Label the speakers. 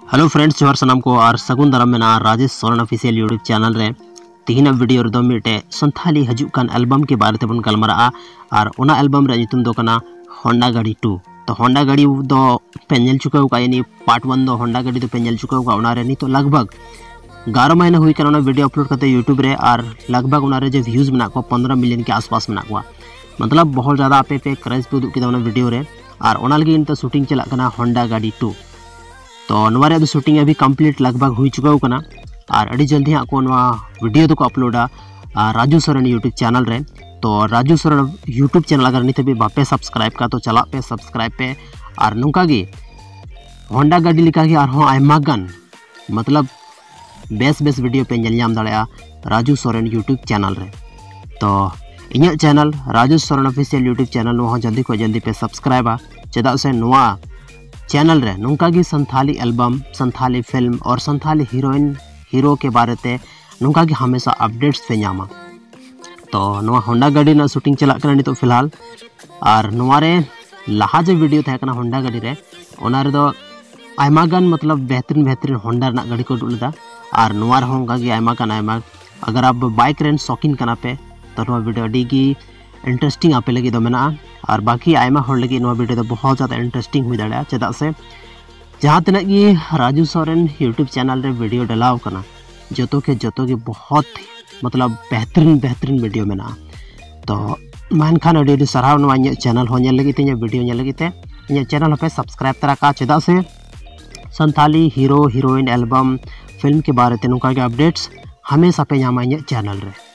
Speaker 1: Hello friends जोहार सामान को और सगुन दाराम में Rajesh Soren official YouTube channel रे तीन वीडियो रे दो मिटे संथाली हजूक कान एल्बम के बारे में गलमारा और ओना एल्बम रे नितुम दो कना होंडा गाड़ी 2। तो होंडा गाड़ी दो पे नेल चुका का यानी पार्ट 1 दो होंडा गाड़ी दो पे नेल चुका का ओना रे नी तो लगभग 11 महीना हुई करना वीडियो अपलोड करते यूट्यूब रे और लगभग ओना रे जो व्यूज में 15 मिलियन के आसपास में मतलब बहुत ज़्यादा आपे पे क्रेज पे उदुग किदा वीडियो रे और ओना लगी इन शूटिंग चला कना होंडा गाड़ी 2। तो नवा शूटिंग अभी कंप्लीट लगभग हो चुका होना और अभी जल्दी हाँ को वीडियो तो को अपलोडा राजू सोरेन यूट्यूब चैनल रे। तो राजू सोरेन यूट्यूब चैनल अगर नित भी बापे सब्सक्राइब का तो चला पे सब्सक्राइब पे और नुका गी होंडा गाड़ी लिखा गी और आयमा गान मतलब बेस बेस वीडियो पे नेल नाम दाड़ेया राजू सोरेन यूट्यूब चैनल रे। तो इᱧᱟᱹᱜ channel Raju Soren official YouTube channel नो जल्दी को जल्दी पे सब्सक्राइबा चेदा से नोआ चैनल रे नुका गी संथाली एल्बम संथाली फिल्म और संथाली हीरोइन हीरो के बारे में नुका गी हमेशा अपडेट्स पे नामा। तो नोआ होंडा गाड़ी ना शूटिंग चला करना नितो फिलहाल और नोआ रे लहा जो वीडियो था करना होंडा गाड़ी रे ओना रे दो आयमा गान मतलब बेहतरीन बेहतरीन होंडा ना गाड़ी को उडुलदा और नोआ रे होंगा गी आयमा अगर आप बाइक रेन शौकीन कना पे तो नोआ वीडियो अडी गी इंटरेस्टिंग आपे लगी दो मेना और बाकी आयमा होड़ लगी नोआ वीडियो तो बहुत ज़्यादा इंटरेस्टिंग हुई दाड़ा चेदा से जहाँ तक कि राजू सोरेन यूट्यूब चैनल रे वीडियो डलाव कना जो के बहुत मतलब बेहतरीन बेहतरीन वीडियो मेना। तो मानखान अडी साराव नोआ चैनल हो नेल लगी ते वीडियो नेल लगी ते चैनल पे सब्सक्राइब तरा का चेदा से Santhali hero heroine album film के बारे में नुका के अपडेट्स हमेशा पे नामा चैनल रे।